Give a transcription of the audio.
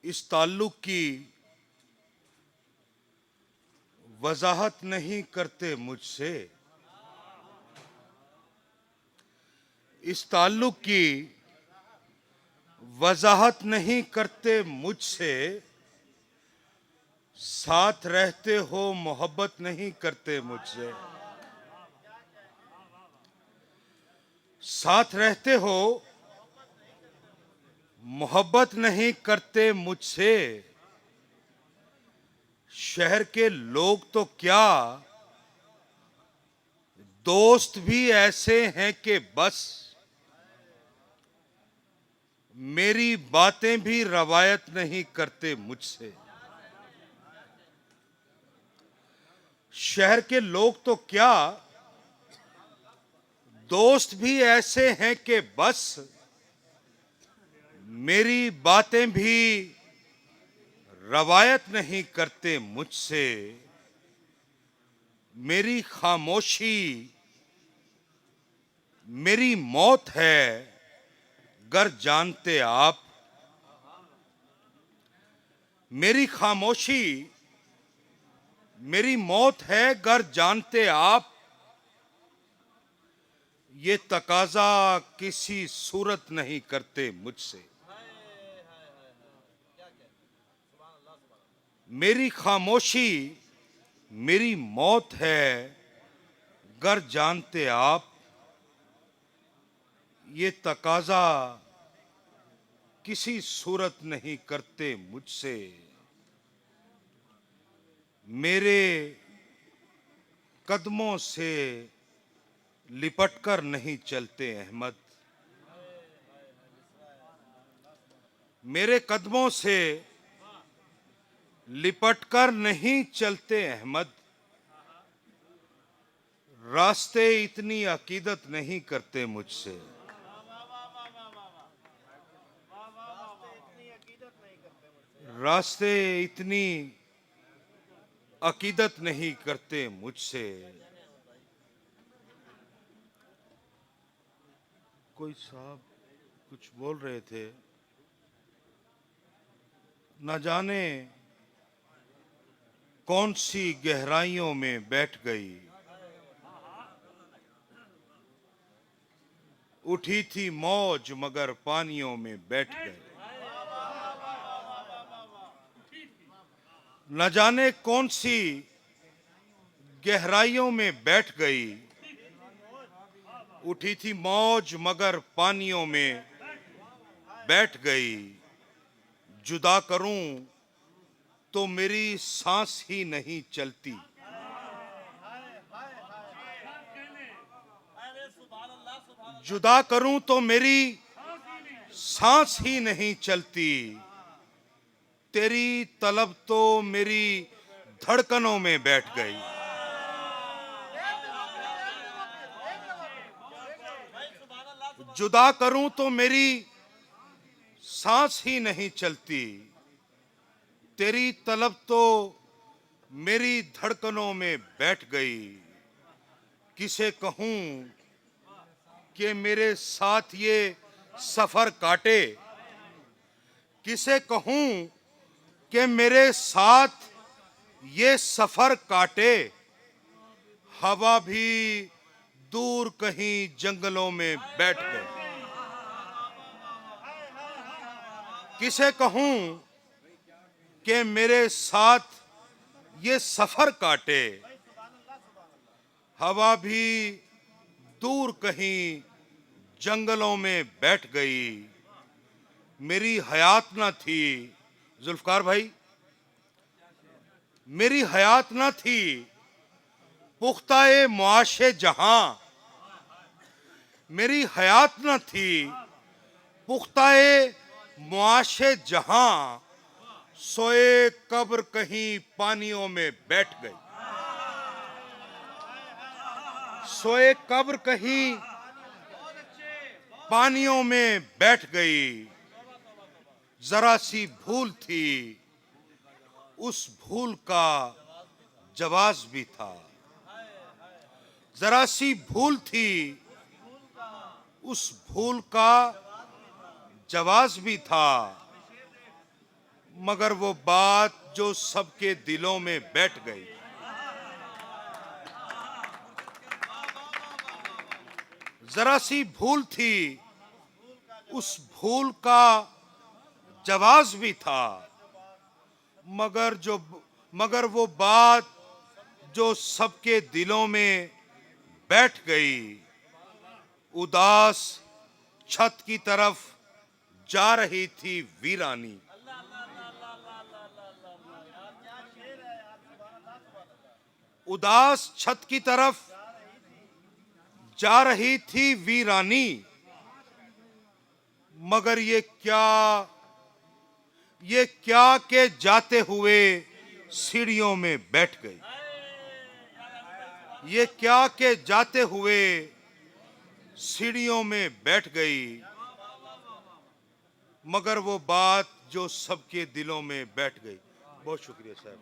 इस ताल्लुक की वजाहत नहीं करते मुझसे, इस ताल्लुक की वजाहत नहीं करते मुझसे, साथ रहते हो मोहब्बत नहीं करते मुझसे, साथ रहते हो मोहब्बत नहीं करते मुझसे। शहर के लोग तो क्या, दोस्त भी ऐसे हैं कि बस मेरी बातें भी रवायत नहीं करते मुझसे। शहर के लोग तो क्या, दोस्त भी ऐसे हैं कि बस मेरी बातें भी रवायत नहीं करते मुझसे। मेरी खामोशी मेरी मौत है गर जानते आप, मेरी खामोशी मेरी मौत है गर जानते आप। ये तकाजा किसी सूरत नहीं करते मुझसे। मेरी खामोशी मेरी मौत है गर जानते आप। ये तकाजा किसी सूरत नहीं करते मुझसे। मेरे कदमों से लिपटकर नहीं चलते अहमद, मेरे कदमों से लिपटकर नहीं चलते अहमद। रास्ते इतनी अकीदत नहीं करते मुझसे, रास्ते इतनी अकीदत नहीं करते मुझसे। कोई साहब कुछ बोल रहे थे, न जाने कौन सी गहराइयों में बैठ गई, उठी थी मौज मगर पानियों में बैठ गई। न जाने कौन सी गहराइयों में बैठ गई, उठी थी मौज मगर पानियों में बैठ गई। जुदा करूं तो मेरी सांस ही नहीं चलती, जुदा करूं तो मेरी सांस ही नहीं चलती। तेरी तलब तो मेरी धड़कनों में बैठ गई, जुदा करूं तो मेरी सांस ही नहीं चलती। तेरी तलब तो मेरी धड़कनों में बैठ गई। किसे कहूं कि मेरे साथ ये सफर काटे, किसे कहूं कि मेरे साथ ये सफर काटे। हवा भी दूर कहीं जंगलों में बैठ गई। किसे कहूं कि मेरे साथ ये सफर काटे। हवा भी दूर कहीं जंगलों में बैठ गई। मेरी हयात न थी जुल्फकार भाई, मेरी हयात न थी पुख्ता-ए मुआशे जहां, मेरी हयात न थी पुख्ता-ए मुआशे जहां। सोए कब्र कहीं पानियों में बैठ गई, सोए कब्र कहीं पानियों में बैठ गई। जरा सी भूल थी, उस भूल का जवाब भी था। जरा सी भूल थी, उस भूल का जवाब भी था। मगर वो बात जो सबके दिलों में बैठ गई। जरा सी भूल थी, उस भूल का जवाब भी था, मगर वो बात जो सबके दिलों में बैठ गई। उदास छत की तरफ जा रही थी वीरानी। उदास छत की तरफ जा रही थी वीरानी, मगर ये क्या के जाते हुए सीढ़ियों में बैठ गई। ये क्या के जाते हुए सीढ़ियों में बैठ गई, मगर वो बात जो सबके दिलों में बैठ गई। बहुत शुक्रिया साहब।